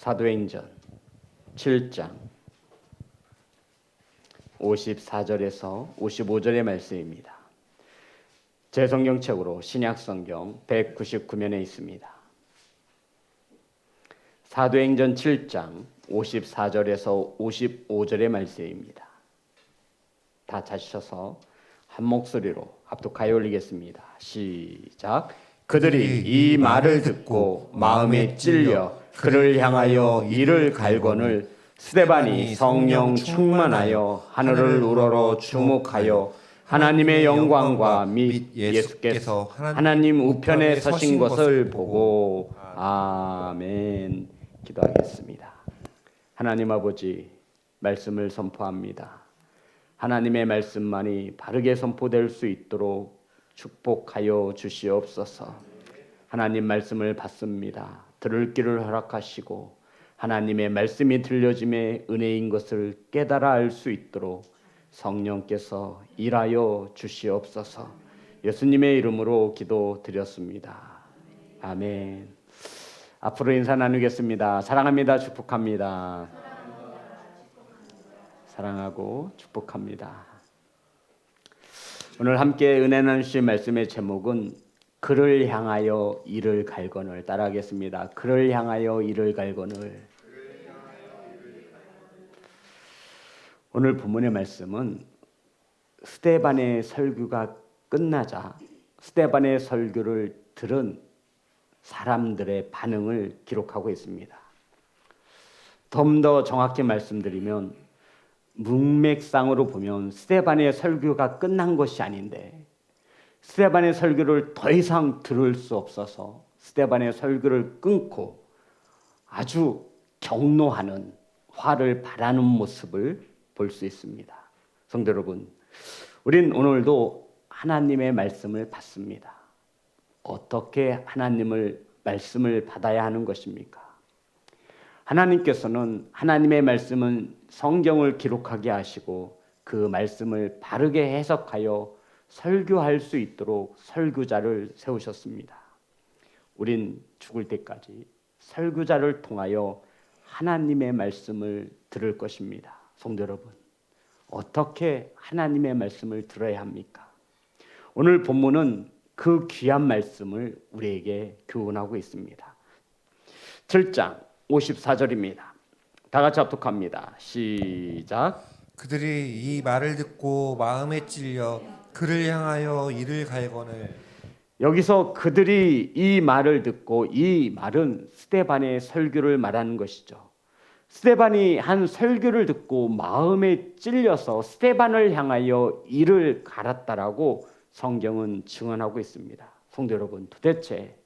사도행전 7장 54절에서 55절의 말씀입니다. 제 성경책으로 신약성경 199면에 있습니다. 사도행전 7장 54절에서 55절의 말씀입니다. 다 찾으셔서 한 목소리로 합독하여 올리겠습니다. 시작. 그들이 이 말을 듣고 마음에 찔려 그를 향하여 이를 갈거늘 스데반이 성령 충만하여 하늘을 우러러 주목하여 하나님의 영광과 및 예수께서 하나님 우편에 서신 것을 보고 아멘. 기도하겠습니다. 하나님 아버지, 말씀을 선포합니다. 하나님의 말씀만이 바르게 선포될 수 있도록 축복하여 주시옵소서. 하나님 말씀을 받습니다. 들을 길을 허락하시고 하나님의 말씀이 들려짐에 은혜인 것을 깨달아 알 수 있도록 성령께서 일하여 주시옵소서. 예수님의 이름으로 기도드렸습니다. 아멘. 앞으로 인사 나누겠습니다. 사랑합니다. 축복합니다. 사랑하고 축복합니다. 오늘 함께 은혜 나누실 말씀의 제목은 그를 향하여 이를 갈거늘. 따라하겠습니다. 그를 향하여 이를 갈거늘. 오늘 본문의 말씀은 스데반의 설교가 끝나자 스데반의 설교를 들은 사람들의 반응을 기록하고 있습니다. 좀 더 정확히 말씀드리면 문맥상으로 보면 스데반의 설교가 끝난 것이 아닌데 스데반의 설교를 더 이상 들을 수 없어서 스데반의 설교를 끊고 아주 격노하는, 화를 발하는 모습을 볼 수 있습니다. 성도 여러분, 우린 오늘도 하나님의 말씀을 받습니다. 어떻게 하나님의 말씀을 받아야 하는 것입니까? 하나님께서는 하나님의 말씀은 성경을 기록하게 하시고 그 말씀을 바르게 해석하여 설교할 수 있도록 설교자를 세우셨습니다. 우린 죽을 때까지 설교자를 통하여 하나님의 말씀을 들을 것입니다. 성도 여러분, 어떻게 하나님의 말씀을 들어야 합니까? 오늘 본문은 그 귀한 말씀을 우리에게 교훈하고 있습니다. 7장 54절입니다. 다 같이 합독합니다. 시작. 그들이 이 말을 듣고 마음에 찔려 그를 향하여 이를 갈거늘. 여기서 그들이 이 말을 듣고, 이 말은 스데반의 설교를 말하는 것이죠. 스데반이 한 설교를 듣고 마음에 찔려서 스데반을 향하여 이를 갈았다라고 성경은 증언하고 있습니다. 성도 여러분, 도대체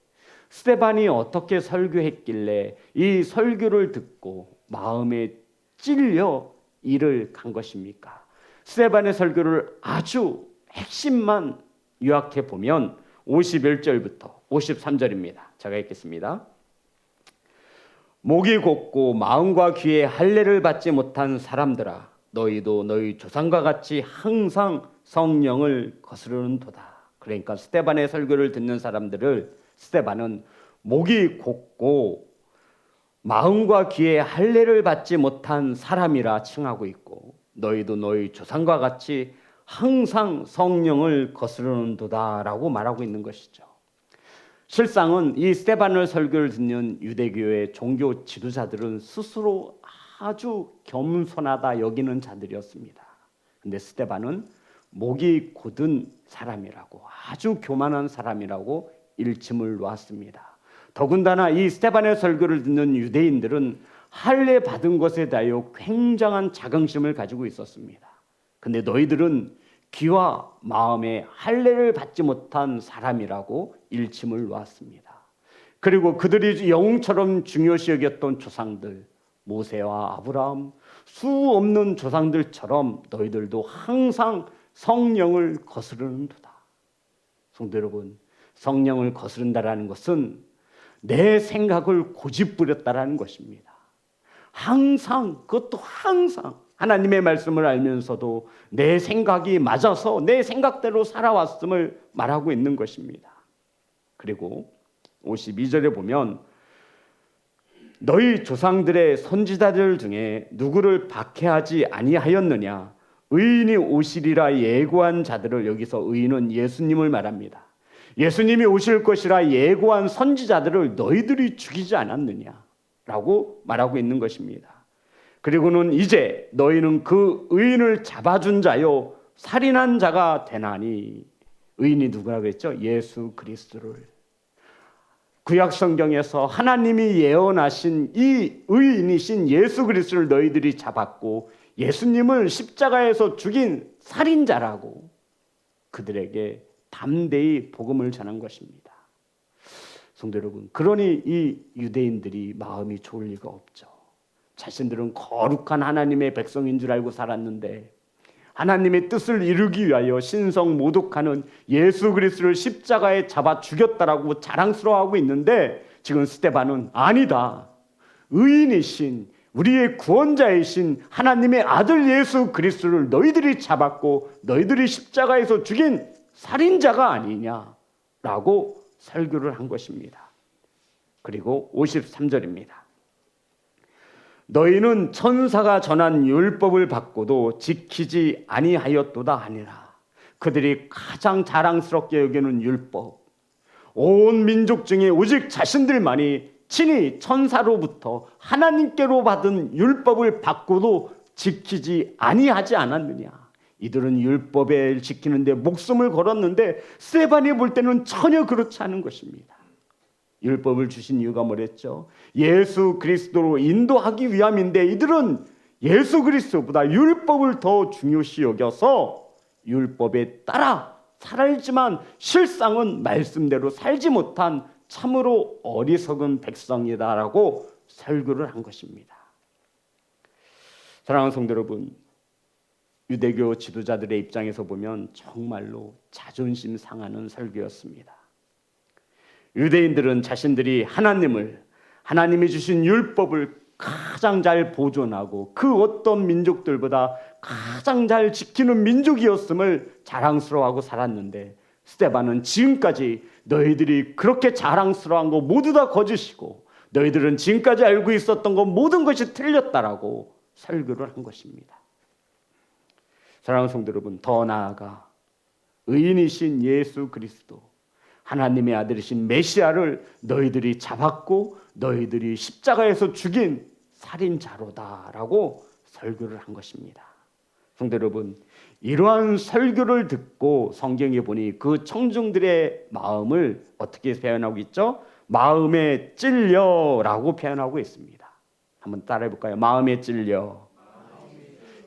스데반이 어떻게 설교했길래 이 설교를 듣고 마음에 찔려 이를 간 것입니까? 스데반의 설교를 아주 핵심만 요약해 보면 51절부터 53절입니다. 제가 읽겠습니다. 목이 곧고 마음과 귀에 할례를 받지 못한 사람들아, 너희도 너희 조상과 같이 항상 성령을 거스르는도다. 그러니까 스데반의 설교를 듣는 사람들을 스데반은 목이 곧고 마음과 귀에 할례를 받지 못한 사람이라 칭하고 있고, 너희도 너희 조상과 같이 항상 성령을 거스르는도다라고 말하고 있는 것이죠. 실상은 이 스데반의 설교를 듣는 유대교의 종교 지도자들은 스스로 아주 겸손하다 여기는 자들이었습니다. 그런데 스데반은 목이 곧은 사람이라고, 아주 교만한 사람이라고 일침을 놓았습니다. 더군다나 이 스데반의 설교를 듣는 유대인들은 할례 받은 것에 대하여 굉장한 자긍심을 가지고 있었습니다. 그런데 너희들은 귀와 마음에 할례를 받지 못한 사람이라고 일침을 놓았습니다. 그리고 그들이 영웅처럼 중요시 여겼던 조상들, 모세와 아브라함, 수 없는 조상들처럼 너희들도 항상 성령을 거스르는도다. 성도 여러분, 성령을 거스른다라는 것은 내 생각을 고집부렸다라는 것입니다. 항상, 그것도 항상 하나님의 말씀을 알면서도 내 생각이 맞아서 내 생각대로 살아왔음을 말하고 있는 것입니다. 그리고 52절에 보면 너희 조상들의 선지자들 중에 누구를 박해하지 아니하였느냐? 의인이 오시리라 예고한 자들을, 여기서 의인은 예수님을 말합니다. 예수님이 오실 것이라 예고한 선지자들을 너희들이 죽이지 않았느냐? 라고 말하고 있는 것입니다. 그리고는 이제 너희는 그 의인을 잡아준 자요 살인한 자가 되나니. 의인이 누구라고 그랬죠? 예수 그리스도를. 구약 성경에서 하나님이 예언하신 이 의인이신 예수 그리스도를 너희들이 잡았고 예수님을 십자가에서 죽인 살인자라고 그들에게 담대히 복음을 전한 것입니다. 성도 여러분, 그러니 이 유대인들이 마음이 좋을 리가 없죠. 자신들은 거룩한 하나님의 백성인 줄 알고 살았는데 하나님의 뜻을 이루기 위하여 신성 모독하는 예수 그리스도를 십자가에 잡아 죽였다라고 자랑스러워하고 있는데, 지금 스데반은 아니다, 의인이신 우리의 구원자이신 하나님의 아들 예수 그리스도를 너희들이 잡았고 너희들이 십자가에서 죽인 살인자가 아니냐라고 설교를 한 것입니다. 그리고 53절입니다. 너희는 천사가 전한 율법을 받고도 지키지 아니하였도다 하니라. 그들이 가장 자랑스럽게 여기는 율법, 온 민족 중에 오직 자신들만이 친히 천사로부터 하나님께로 받은 율법을 받고도 지키지 아니하지 않았느냐. 이들은 율법을 지키는데 목숨을 걸었는데 스데반이 볼 때는 전혀 그렇지 않은 것입니다. 율법을 주신 이유가 뭐랬죠? 예수 그리스도로 인도하기 위함인데 이들은 예수 그리스도보다 율법을 더 중요시 여겨서 율법에 따라 살지만 실상은 말씀대로 살지 못한 참으로 어리석은 백성이다라고 설교를 한 것입니다. 사랑하는 성도 여러분, 유대교 지도자들의 입장에서 보면 정말로 자존심 상하는 설교였습니다. 유대인들은 자신들이 하나님이 주신 율법을 가장 잘 보존하고 그 어떤 민족들보다 가장 잘 지키는 민족이었음을 자랑스러워하고 살았는데, 스데반은 지금까지 너희들이 그렇게 자랑스러워한 거 모두 다 거짓이고 너희들은 지금까지 알고 있었던 것 모든 것이 틀렸다라고 설교를 한 것입니다. 사랑하는 성도 여러분, 더 나아가 의인이신 예수 그리스도, 하나님의 아들이신 메시아를 너희들이 잡았고 너희들이 십자가에서 죽인 살인자로다라고 설교를 한 것입니다. 성도 여러분, 이러한 설교를 듣고 성경에 보니 그 청중들의 마음을 어떻게 표현하고 있죠? 마음에 찔려라고 표현하고 있습니다. 한번 따라해 볼까요? 마음에 찔려.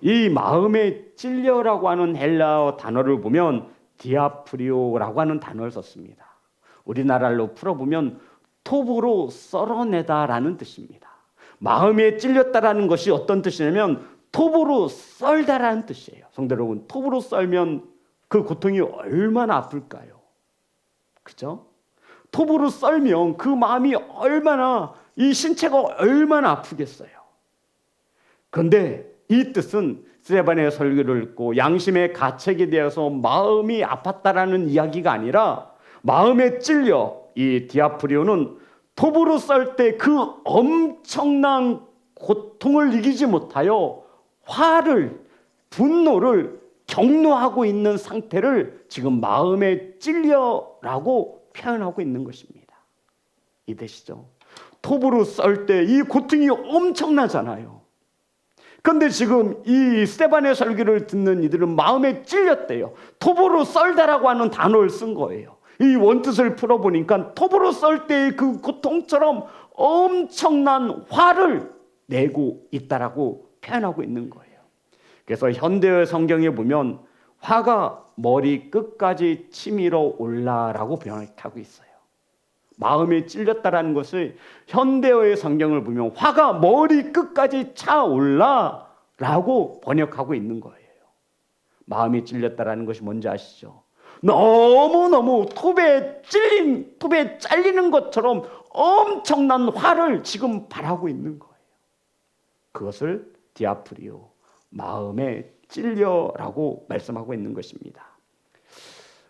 이 마음에 찔려라고 하는 헬라어 단어를 보면 디아프리오라고 하는 단어를 썼습니다. 우리나라로 풀어보면 톱으로 썰어내다라는 뜻입니다. 마음에 찔렸다라는 것이 어떤 뜻이냐면 톱으로 썰다라는 뜻이에요. 성도 여러분, 톱으로 썰면 그 고통이 얼마나 아플까요? 그죠? 톱으로 썰면 그 마음이 얼마나, 이 신체가 얼마나 아프겠어요. 그런데 이 뜻은 스데반의 설교를 읽고 양심의 가책에 대해서 마음이 아팠다라는 이야기가 아니라, 마음에 찔려, 이 디아프리오는 톱으로 썰 때 그 엄청난 고통을 이기지 못하여 화를, 분노를 격노하고 있는 상태를 지금 마음에 찔려라고 표현하고 있는 것입니다. 이해되시죠? 톱으로 썰 때 이 고통이 엄청나잖아요. 그런데 지금 이 스데반의 설교를 듣는 이들은 마음에 찔렸대요. 톱으로 썰다라고 하는 단어를 쓴 거예요. 이 원뜻을 풀어보니까 톱으로 썰 때의 그 고통처럼 엄청난 화를 내고 있다라고 표현하고 있는 거예요. 그래서 현대의 성경에 보면 화가 머리 끝까지 치밀어 올라라고 번역하고 있어요. 마음에 찔렸다라는 것을 현대어의 성경을 보면 화가 머리 끝까지 차올라라고 번역하고 있는 거예요. 마음이 찔렸다라는 것이 뭔지 아시죠? 너무너무 톱에 잘리는 것처럼 엄청난 화를 지금 발하고 있는 거예요. 그것을 디아프리오, 마음에 찔려라고 말씀하고 있는 것입니다.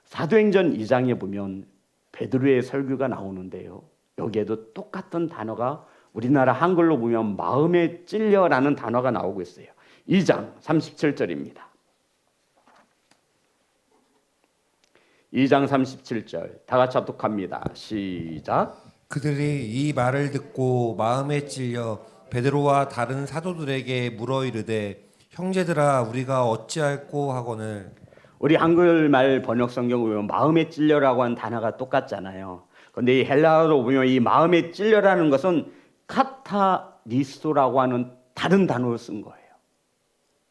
사도행전 2장에 보면 베드로의 설교가 나오는데요, 여기에도 똑같은 단어가 우리나라 한글로 보면 마음에 찔려라는 단어가 나오고 있어요. 2장 37절입니다. 2장 37절 다 같이 합독합니다. 시작. 그들이 이 말을 듣고 마음에 찔려 베드로와 다른 사도들에게 물어 이르되 형제들아 우리가 어찌할꼬 하거늘. 우리 한글말 번역 성경 보면 마음에 찔려라고 하는 단어가 똑같잖아요. 그런데 이 헬라어로 보면 이 마음에 찔려라는 것은 카타리소라고 하는 다른 단어를 쓴 거예요.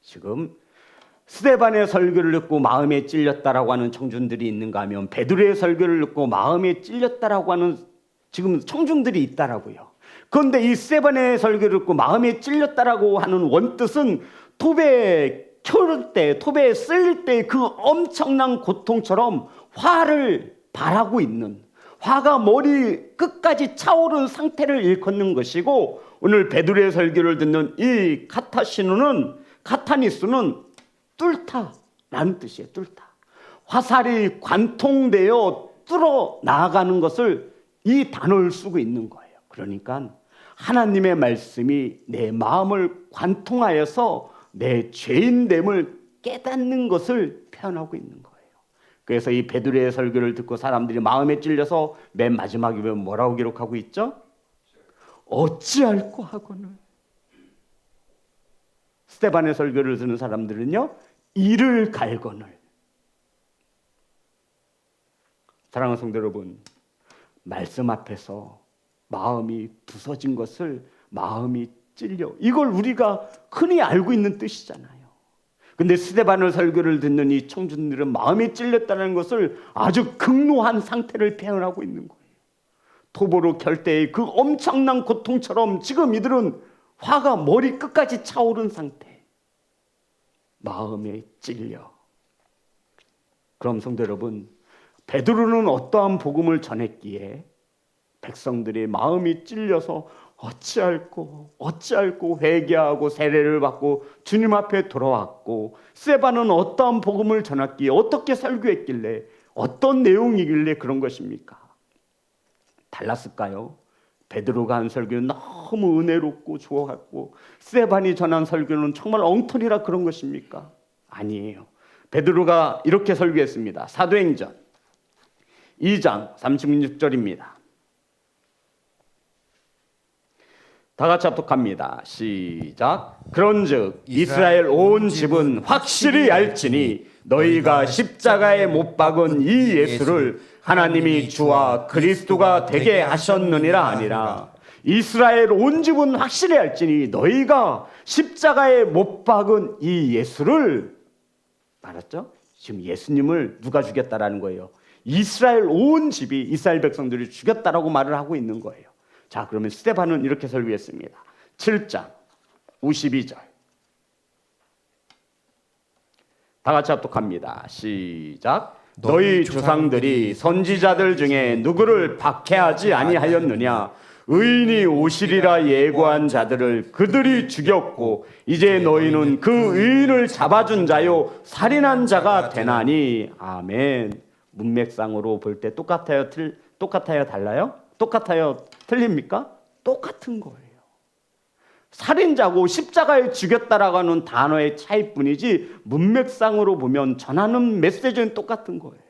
지금 스데반의 설교를 듣고 마음에 찔렸다라고 하는 청중들이 있는가 하면 베드로의 설교를 듣고 마음에 찔렸다라고 하는 지금 청중들이 있다라고요. 그런데 이 스데반의 설교를 듣고 마음에 찔렸다라고 하는 원뜻은 톱에 켜를 때, 톱에 쓸릴 때 그 엄청난 고통처럼 화를 발하고 있는, 화가 머리 끝까지 차오른 상태를 일컫는 것이고, 오늘 베드로의 설교를 듣는 이 카타니스는 뚫다라는 뜻이에요. 뚫다. 화살이 관통되어 뚫어 나아가는 것을 이 단어를 쓰고 있는 거예요. 그러니까 하나님의 말씀이 내 마음을 관통하여서 내 죄인됨을 깨닫는 것을 표현하고 있는 거예요. 그래서 이 베드로의 설교를 듣고 사람들이 마음에 찔려서 맨 마지막에 보면 뭐라고 기록하고 있죠? 어찌할꼬 하거늘. 스데반의 설교를 듣는 사람들은요, 이를 갈거늘. 사랑하는 성도 여러분, 말씀 앞에서 마음이 부서진 것을 마음이 찔려, 이걸 우리가 흔히 알고 있는 뜻이잖아요. 근데 스데반의 설교를 듣는 이 청중들은 마음이 찔렸다는 것을 아주 극노한 상태를 표현하고 있는 거예요. 톱으로 켤 때의 그 엄청난 고통처럼 지금 이들은 화가 머리 끝까지 차오른 상태, 마음에 찔려. 그럼 성도 여러분, 베드로는 어떠한 복음을 전했기에 백성들의 마음이 찔려서 어찌할꼬 회개하고 세례를 받고 주님 앞에 돌아왔고, 스데반은 어떠한 복음을 전했기에, 어떻게 설교했길래, 어떤 내용이길래 그런 것입니까? 달랐을까요? 베드로가 한 설교는 너무 은혜롭고 좋았고, 스데반이 전한 설교는 정말 엉터리라 그런 것입니까? 아니에요. 베드로가 이렇게 설교했습니다. 사도행전 2장 36절입니다. 다 같이 합독합니다. 시작. 그런즉 이스라엘 온 집은 확실히 알지니 너희가 십자가에 못 박은 이 예수를 하나님이 주와 그리스도가 되게 하셨느니라 아니라. 이스라엘 온 집은 확실히 알지니 너희가 십자가에 못 박은 이 예수를, 알았죠? 지금 예수님을 누가 죽였다라는 거예요? 이스라엘 온 집이, 이스라엘 백성들이 죽였다라고 말을 하고 있는 거예요. 자, 그러면 스데반은 이렇게 설교했습니다. 7장 52절 다 같이 합독합니다. 시작. 너희 조상들이 선지자들 중에 누구를 박해하지 아니하였느냐? 의인이 오시리라 예고한 자들을 그들이 죽였고 이제 너희는 그 의인을 잡아준 자요 살인한 자가 되나니. 아멘. 문맥상으로 볼 때 똑같아요? 달라요? 똑같아요? 틀립니까? 똑같은 거예요. 살인자고 십자가에 죽였다라고 하는 단어의 차이뿐이지 문맥상으로 보면 전하는 메시지는 똑같은 거예요.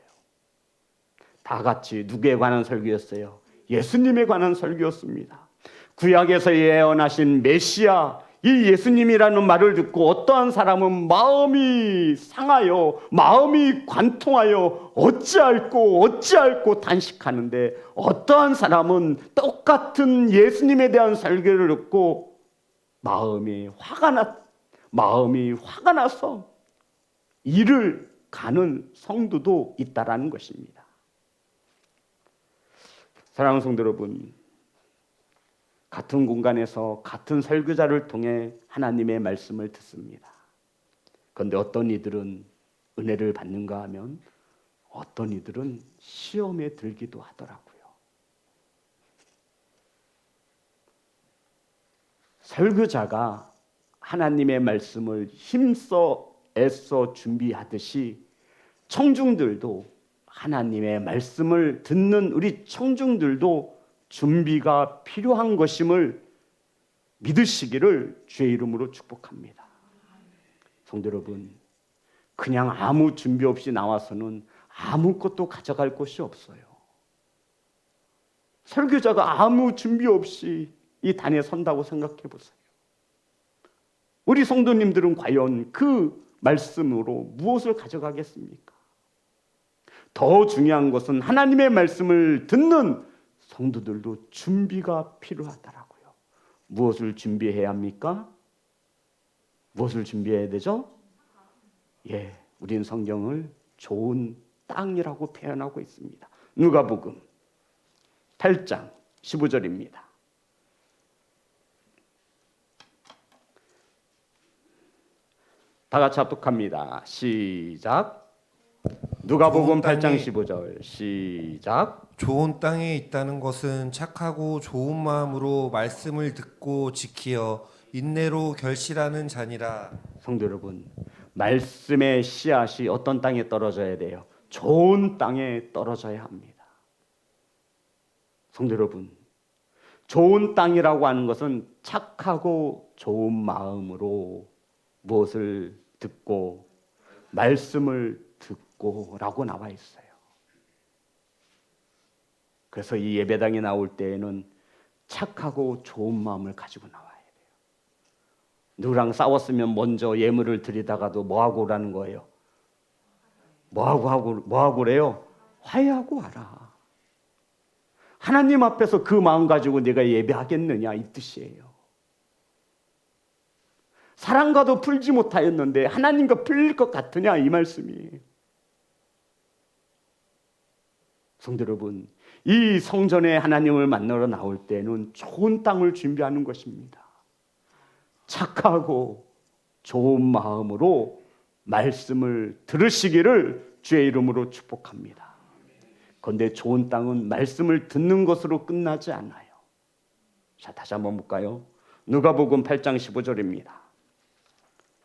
다 같이 누구에 관한 설교였어요? 예수님에 관한 설교였습니다. 구약에서 예언하신 메시아, 이 예수님이라는 말을 듣고 어떠한 사람은 마음이 상하여, 마음이 관통하여 어찌할꼬 단식하는데, 어떠한 사람은 똑같은 예수님에 대한 설교를 듣고 마음이 화가 나서 이를 가는 성도도 있다라는 것입니다. 사랑하는 성도 여러분, 같은 공간에서 같은 설교자를 통해 하나님의 말씀을 듣습니다. 그런데 어떤 이들은 은혜를 받는가 하면 어떤 이들은 시험에 들기도 하더라고요. 설교자가 하나님의 말씀을 힘써 애써 준비하듯이 청중들도, 하나님의 말씀을 듣는 우리 청중들도 준비가 필요한 것임을 믿으시기를 주의 이름으로 축복합니다. 성도 여러분, 그냥 아무 준비 없이 나와서는 아무것도 가져갈 것이 없어요. 설교자가 아무 준비 없이 이 단에 선다고 생각해 보세요. 우리 성도님들은 과연 그 말씀으로 무엇을 가져가겠습니까? 더 중요한 것은 하나님의 말씀을 듣는 성도들도 준비가 필요하더라고요. 무엇을 준비해야 합니까? 무엇을 준비해야 되죠? 우리는 성경을 좋은 땅이라고 표현하고 있습니다. 누가복음 8장 15절입니다. 다 같이 합독합니다. 시작. 누가복음 8장 15절 시작. 좋은 땅에 있다는 것은 착하고 좋은 마음으로 말씀을 듣고 지키어 인내로 결실하는 자니라. 성도 여러분, 말씀의 씨앗이 어떤 땅에 떨어져야 돼요? 좋은 땅에 떨어져야 합니다. 성도 여러분, 좋은 땅이라고 하는 것은 착하고 좋은 마음으로 무엇을 듣고 말씀을 듣고 라고 나와 있어요. 그래서 이 예배당에 나올 때에는 착하고 좋은 마음을 가지고 나와야 돼요. 누구랑 싸웠으면 먼저 예물을 드리다가도 뭐하고 오라는 거예요? 뭐하고 그래요? 화해하고 와라. 하나님 앞에서 그 마음 가지고 내가 예배하겠느냐 이 뜻이에요. 사랑과도 풀지 못하였는데 하나님과 풀릴 것 같으냐 이 말씀이에요. 성도 여러분, 이 성전에 하나님을 만나러 나올 때는 좋은 땅을 준비하는 것입니다. 착하고 좋은 마음으로 말씀을 들으시기를 주의 이름으로 축복합니다. 그런데 좋은 땅은 말씀을 듣는 것으로 끝나지 않아요. 자, 다시 한번 볼까요? 누가복음 8장 15절입니다.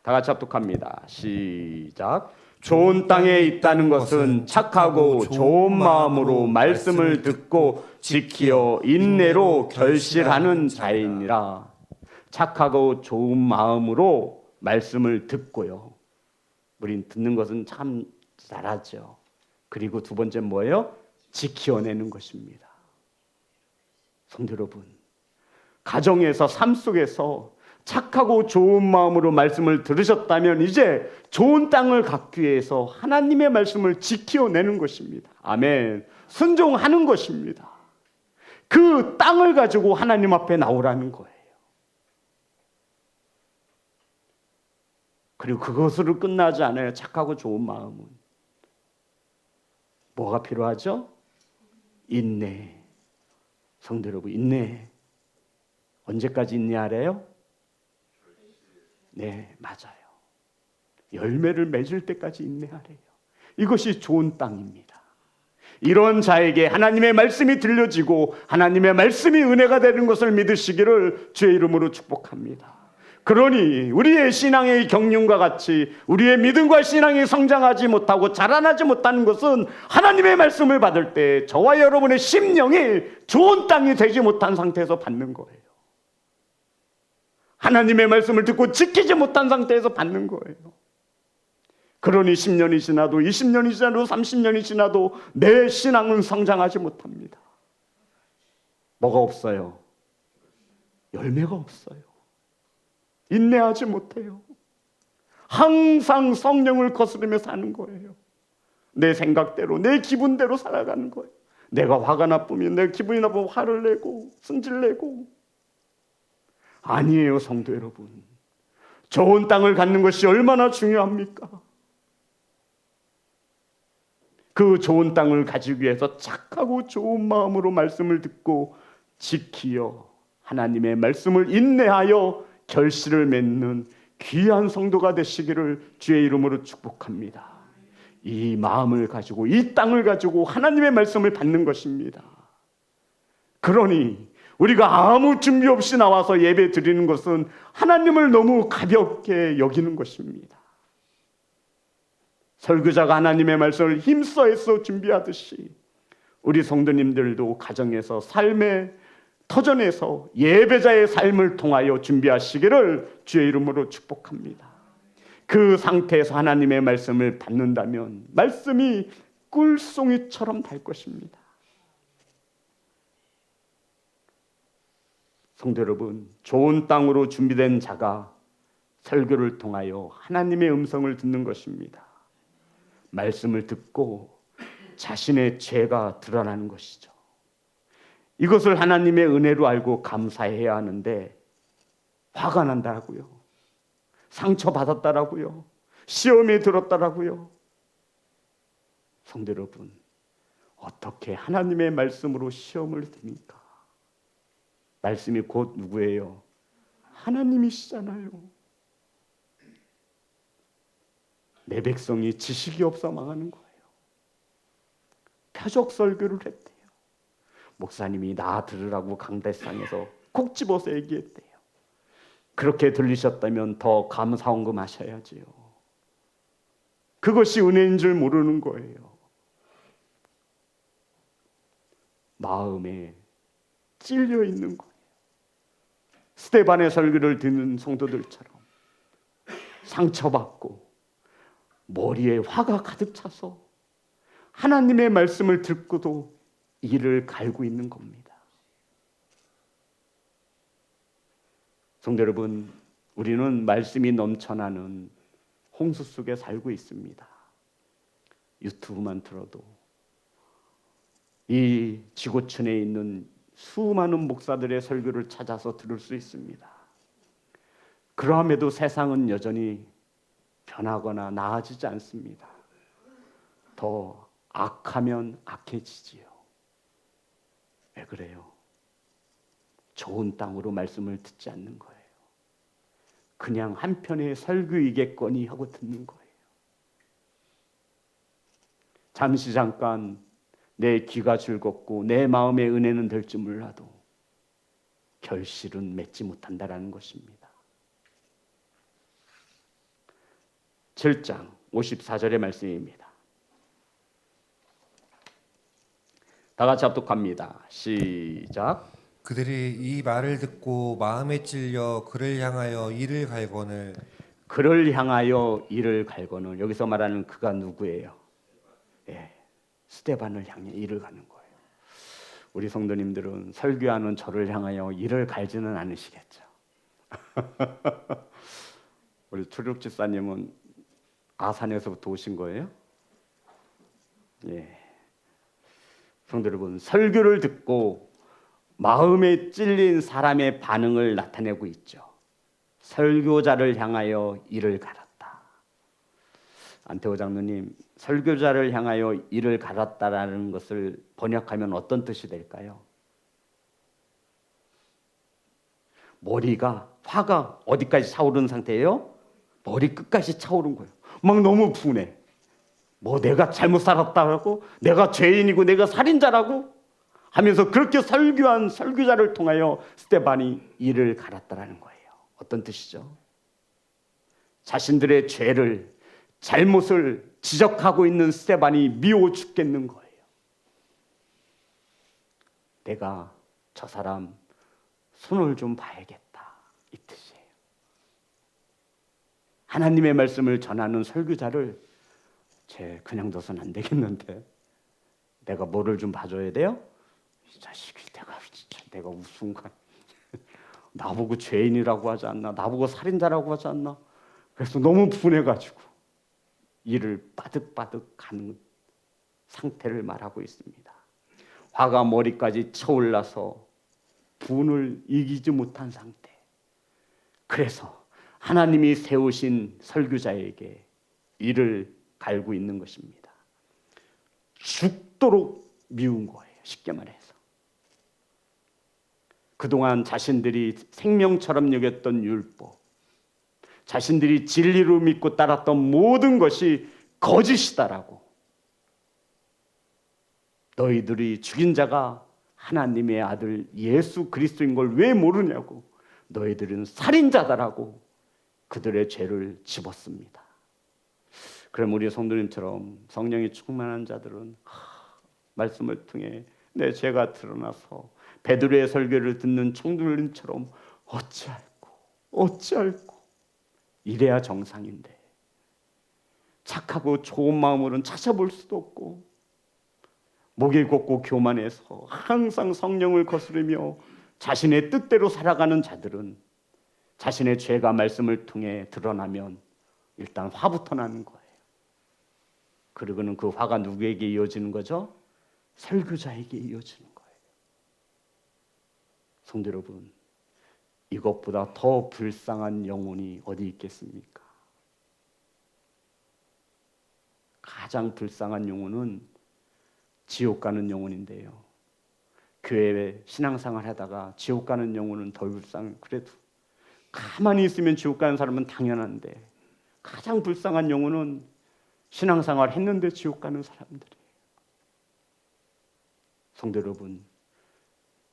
다 같이 합독합니다. 시작. 좋은 땅에 있다는 것은 착하고 좋은 마음으로 말씀을 듣고 지키어 인내로 결실하는 자이니라. 착하고 좋은 마음으로 말씀을 듣고요. 우린 듣는 것은 참 잘하죠. 그리고 두 번째 뭐예요? 지켜내는 것입니다. 성도 여러분, 가정에서 삶 속에서 착하고 좋은 마음으로 말씀을 들으셨다면 이제 좋은 땅을 갖기 위해서 하나님의 말씀을 지켜내는 것입니다. 아멘. 순종하는 것입니다. 그 땅을 가지고 하나님 앞에 나오라는 거예요. 그리고 그것으로 끝나지 않아요. 착하고 좋은 마음은. 뭐가 필요하죠? 인내. 성도 여러분, 인내. 언제까지 인내하래요? 네, 맞아요. 열매를 맺을 때까지 인내하래요. 이것이 좋은 땅입니다. 이런 자에게 하나님의 말씀이 들려지고 하나님의 말씀이 은혜가 되는 것을 믿으시기를 주의 이름으로 축복합니다. 그러니 우리의 신앙의 경륜과 같이 우리의 믿음과 신앙이 성장하지 못하고 자라나지 못하는 것은 하나님의 말씀을 받을 때 저와 여러분의 심령이 좋은 땅이 되지 못한 상태에서 받는 거예요. 하나님의 말씀을 듣고 지키지 못한 상태에서 받는 거예요. 그러니 10년이 지나도 20년이 지나도 30년이 지나도 내 신앙은 성장하지 못합니다. 뭐가 없어요? 열매가 없어요. 인내하지 못해요. 항상 성령을 거스르며 사는 거예요. 내 생각대로 내 기분대로 살아가는 거예요. 내가 화가 나쁘면 내 기분이 나쁘면 화를 내고 승질내고. 아니에요, 성도 여러분. 좋은 땅을 갖는 것이 얼마나 중요합니까? 그 좋은 땅을 가지기 위해서 착하고 좋은 마음으로 말씀을 듣고 지키어 하나님의 말씀을 인내하여 결실을 맺는 귀한 성도가 되시기를 주의 이름으로 축복합니다. 이 마음을 가지고 이 땅을 가지고 하나님의 말씀을 받는 것입니다. 그러니 우리가 아무 준비 없이 나와서 예배 드리는 것은 하나님을 너무 가볍게 여기는 것입니다. 설교자가 하나님의 말씀을 힘써서 준비하듯이 우리 성도님들도 가정에서 삶의 터전에서 예배자의 삶을 통하여 준비하시기를 주의 이름으로 축복합니다. 그 상태에서 하나님의 말씀을 받는다면 말씀이 꿀송이처럼 달 것입니다. 성도 여러분, 좋은 땅으로 준비된 자가 설교를 통하여 하나님의 음성을 듣는 것입니다. 말씀을 듣고 자신의 죄가 드러나는 것이죠. 이것을 하나님의 은혜로 알고 감사해야 하는데 화가 난다고요. 상처받았다라고요. 시험에 들었다라고요. 성도 여러분, 어떻게 하나님의 말씀으로 시험을 듭니까? 말씀이 곧 누구예요? 하나님이시잖아요. 내 백성이 지식이 없어 망하는 거예요. 표적 설교를 했대요. 목사님이 나 들으라고 강대상에서 콕 집어서 얘기했대요. 그렇게 들리셨다면 더 감사헌금 하셔야지요. 그것이 은혜인 줄 모르는 거예요. 마음에 찔려 있는 거예요. 스데반의 설교를 듣는 성도들처럼 상처받고 머리에 화가 가득 차서 하나님의 말씀을 듣고도 이를 갈고 있는 겁니다. 성도 여러분, 우리는 말씀이 넘쳐나는 홍수 속에 살고 있습니다. 유튜브만 들어도 이 지구촌에 있는 수많은 목사들의 설교를 찾아서 들을 수 있습니다. 그러함에도 세상은 여전히 변하거나 나아지지 않습니다. 더 악하면 악해지지요. 왜 그래요? 좋은 땅으로 말씀을 듣지 않는 거예요. 그냥 한편의 설교이겠거니 하고 듣는 거예요. 잠시 잠깐 내 귀가 즐겁고 내 마음의 은혜는 될지 몰라도 결실은 맺지 못한다라는 것입니다. 7장 54절의 말씀입니다. 다 같이 합독합니다. 시작. 그들이 이 말을 듣고 마음에 찔려 그를 향하여 이를 갈거늘. 그를 향하여 이를 갈거늘. 여기서 말하는 그가 누구예요? 예, 스데반을 향해 이를 가는 거예요. 우리 성도님들은 설교하는 저를 향하여 이를 갈지는 않으시겠죠. 우리 초록 집사님은 아산에서부터 오신 거예요? 예. 성도 여러분, 설교를 듣고 마음에 찔린 사람의 반응을 나타내고 있죠. 설교자를 향하여 이를 갈았다. 안태호 장로님, 설교자를 향하여 이를 갈았다라는 것을 번역하면 어떤 뜻이 될까요? 머리가 화가 어디까지 차오른 상태예요? 머리 끝까지 차오른 거예요. 막 너무 분해. 뭐 내가 잘못 살았다고, 내가 죄인이고 내가 살인자라고 하면서 그렇게 설교한 설교자를 통하여 스데반이 이를 갈았다라는 거예요. 어떤 뜻이죠? 자신들의 죄를, 잘못을 지적하고 있는 스데반이 미워 죽겠는 거예요. 내가 저 사람 손을 좀 봐야겠다, 이 뜻이에요. 하나님의 말씀을 전하는 설교자를 쟤 그냥 둬서는 안 되겠는데 내가 뭐를 좀 봐줘야 돼요? 이 자식이 내가 우순간 나보고 죄인이라고 하지 않나, 나보고 살인자라고 하지 않나. 그래서 너무 분해가지고 이를 빠득빠득 가는 상태를 말하고 있습니다. 화가 머리까지 차올라서 분을 이기지 못한 상태. 그래서 하나님이 세우신 설교자에게 이를 갈고 있는 것입니다. 죽도록 미운 거예요. 쉽게 말해서. 그동안 자신들이 생명처럼 여겼던 율법, 자신들이 진리로 믿고 따랐던 모든 것이 거짓이다라고. 너희들이 죽인 자가 하나님의 아들 예수 그리스도인 걸 왜 모르냐고. 너희들은 살인자다라고 그들의 죄를 집었습니다. 그럼 우리 성도님처럼 성령이 충만한 자들은 말씀을 통해 내 죄가 드러나서 베드로의 설교를 듣는 청중들처럼 어찌할꼬 이래야 정상인데 착하고 좋은 마음으로는 찾아볼 수도 없고 목이 곱고 교만해서 항상 성령을 거스르며 자신의 뜻대로 살아가는 자들은 자신의 죄가 말씀을 통해 드러나면 일단 화부터 나는 거예요. 그리고는 그 화가 누구에게 이어지는 거죠? 설교자에게 이어지는 거예요. 성도 여러분, 이것보다 더 불쌍한 영혼이 어디 있겠습니까? 가장 불쌍한 영혼은 지옥 가는 영혼인데요. 교회에 신앙생활 하다가 지옥 가는 영혼은 더 그래도 가만히 있으면 지옥 가는 사람은 당연한데 가장 불쌍한 영혼은 신앙생활 했는데 지옥 가는 사람들이에요. 성도 여러분,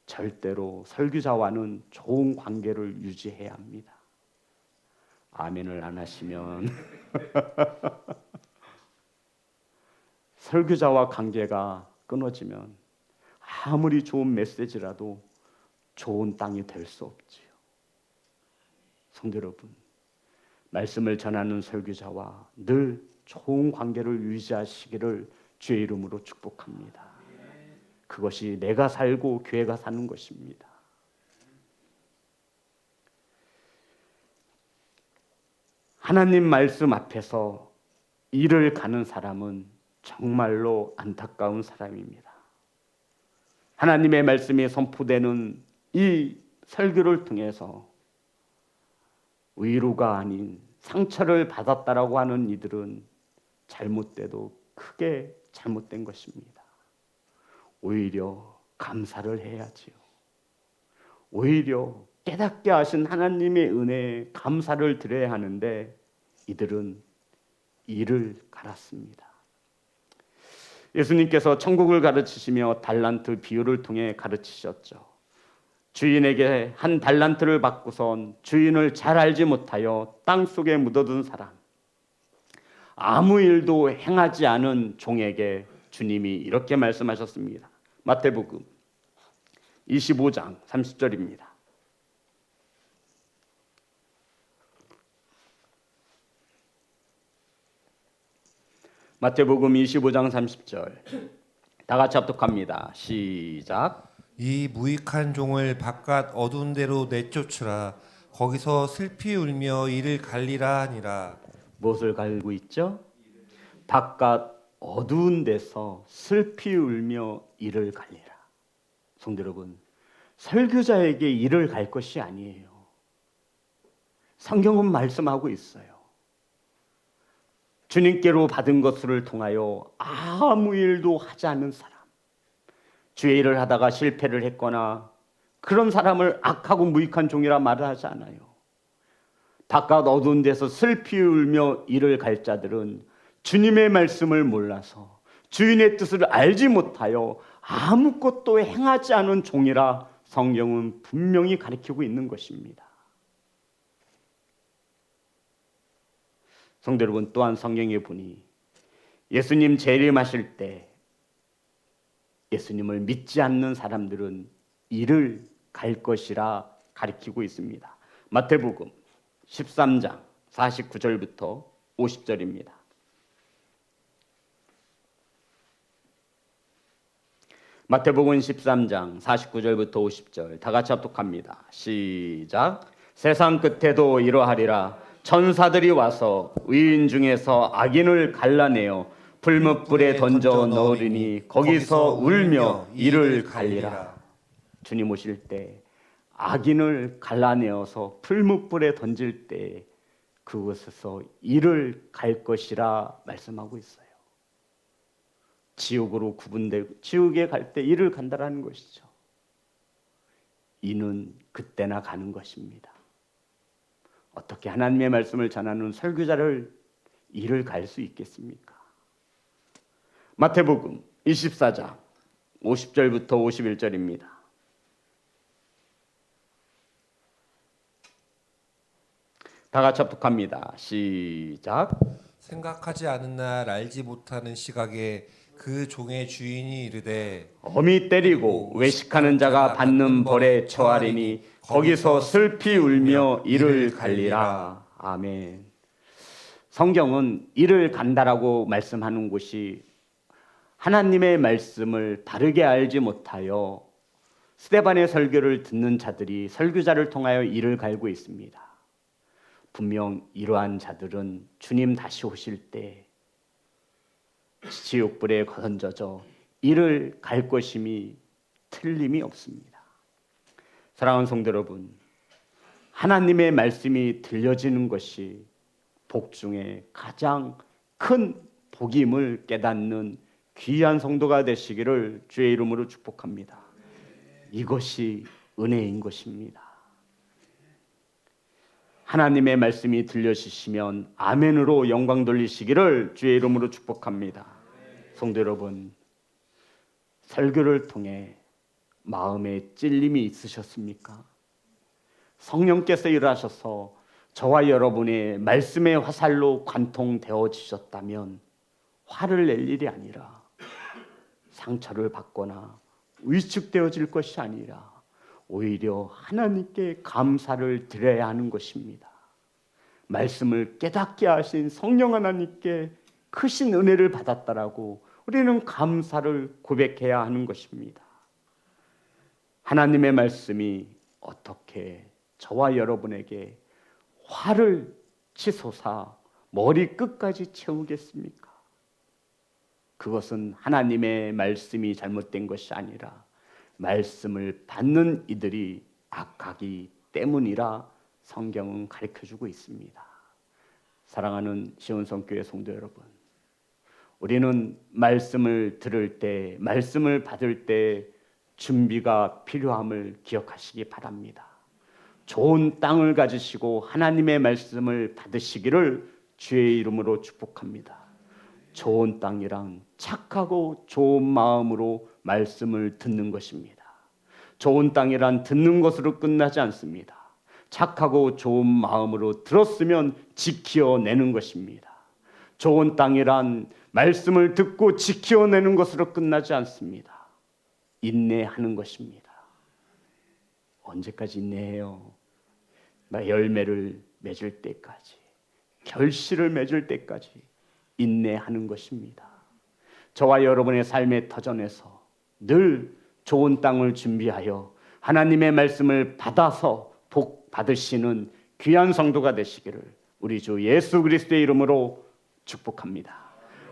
절대로 설교자와는 좋은 관계를 유지해야 합니다. 아멘을 안 하시면 설교자와 관계가 끊어지면 아무리 좋은 메시지라도 좋은 땅이 될 수 없지요. 성도 여러분, 말씀을 전하는 설교자와 늘 좋은 관계를 유지하시기를 주의 이름으로 축복합니다. 그것이 내가 살고 교회가 사는 것입니다. 하나님 말씀 앞에서 일을 가는 사람은 정말로 안타까운 사람입니다. 하나님의 말씀이 선포되는 이 설교를 통해서 위로가 아닌 상처를 받았다라고 하는 이들은 잘못돼도 크게 잘못된 것입니다. 오히려 감사를 해야지요. 오히려 깨닫게 하신 하나님의 은혜에 감사를 드려야 하는데 이들은 이를 갈았습니다. 예수님께서 천국을 가르치시며 달란트 비유를 통해 가르치셨죠. 주인에게 한 달란트를 받고선 주인을 잘 알지 못하여 땅속에 묻어둔 사람, 아무 일도 행하지 않은 종에게 주님이 이렇게 말씀하셨습니다. 마태복음 25장 30절입니다. 마태복음 25장 30절 다 같이 합독합니다. 시작. 이 무익한 종을 바깥 어두운 데로 내쫓으라. 거기서 슬피 울며 이를 갈리라 하니라. 무엇을 갈고 있죠? 바깥 어두운 데서 슬피 울며 이를 갈리라. 성도 여러분, 설교자에게 이를 갈 것이 아니에요. 성경은 말씀하고 있어요. 주님께로 받은 것을 통하여 아무 일도 하지 않는 사람, 주의 일을 하다가 실패를 했거나 그런 사람을 악하고 무익한 종이라 말을 하지 않아요. 바깥 어두운 데서 슬피 울며 이를 갈 자들은 주님의 말씀을 몰라서 주인의 뜻을 알지 못하여 아무것도 행하지 않은 종이라 성경은 분명히 가르치고 있는 것입니다. 성도 여러분, 또한 성경에 보니 예수님 재림하실 때 예수님을 믿지 않는 사람들은 이를 갈 것이라 가르치고 있습니다. 마태복음 13장 49절부터 50절입니다. 마태복음 13장 49절부터 50절 다 같이 합독합니다. 시작. 세상 끝에도 이러하리라. 천사들이 와서 의인 중에서 악인을 갈라내어 불못불에 던져 넣으리니 거기서 울며 이를 갈리라. 주님 오실 때 악인을 갈라내어서 풀무불에 던질 때 그곳에서 이를 갈 것이라 말씀하고 있어요. 지옥으로 구분되고 지옥에 갈 때 이를 간다라는 것이죠. 이는 그때나 가는 것입니다. 어떻게 하나님의 말씀을 전하는 설교자를 이를 갈 수 있겠습니까? 마태복음 24장 50절부터 51절입니다. 다 같이 합독합니다. 시작. 생각하지 않은 날 알지 못하는 시각에 그 종의 주인이 이르되 어미 때리고 외식하는 자가 받는 벌에 처하리니 거기서 슬피 울며 이를 갈리라. 아멘. 성경은 이를 간다라고 말씀하는 곳이 하나님의 말씀을 바르게 알지 못하여 스데반의 설교를 듣는 자들이 설교자를 통하여 이를 갈고 있습니다. 분명 이러한 자들은 주님 다시 오실 때 지옥불에 던져져 이를 갈 것임이 틀림이 없습니다. 사랑하는 성도 여러분, 하나님의 말씀이 들려지는 것이 복 중에 가장 큰 복임을 깨닫는 귀한 성도가 되시기를 주의 이름으로 축복합니다. 이것이 은혜인 것입니다. 하나님의 말씀이 들려지시면 아멘으로 영광 돌리시기를 주의 이름으로 축복합니다. 성도 여러분, 설교를 통해 마음에 찔림이 있으셨습니까? 성령께서 일하셔서 저와 여러분의 말씀의 화살로 관통되어지셨다면 화를 낼 일이 아니라 상처를 받거나 위축되어질 것이 아니라 오히려 하나님께 감사를 드려야 하는 것입니다. 말씀을 깨닫게 하신 성령 하나님께 크신 은혜를 받았다라고 우리는 감사를 고백해야 하는 것입니다. 하나님의 말씀이 어떻게 저와 여러분에게 화를 치솟아 머리 끝까지 채우겠습니까? 그것은 하나님의 말씀이 잘못된 것이 아니라 말씀을 받는 이들이 악하기 때문이라 성경은 가르쳐주고 있습니다. 사랑하는 시온성교회 성도 여러분, 우리는 말씀을 들을 때, 말씀을 받을 때 준비가 필요함을 기억하시기 바랍니다. 좋은 땅을 가지시고 하나님의 말씀을 받으시기를 주의 이름으로 축복합니다. 좋은 땅이란 착하고 좋은 마음으로 말씀을 듣는 것입니다. 좋은 땅이란 듣는 것으로 끝나지 않습니다. 착하고 좋은 마음으로 들었으면 지켜내는 것입니다. 좋은 땅이란 말씀을 듣고 지켜내는 것으로 끝나지 않습니다. 인내하는 것입니다. 언제까지 인내해요? 열매를 맺을 때까지, 결실을 맺을 때까지 인내하는 것입니다. 저와 여러분의 삶의 터전에서 늘 좋은 땅을 준비하여 하나님의 말씀을 받아서 복 받으시는 귀한 성도가 되시기를 우리 주 예수 그리스도의 이름으로 축복합니다.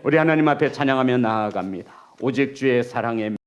우리 하나님 앞에 찬양하며 나아갑니다. 오직 주의 사랑에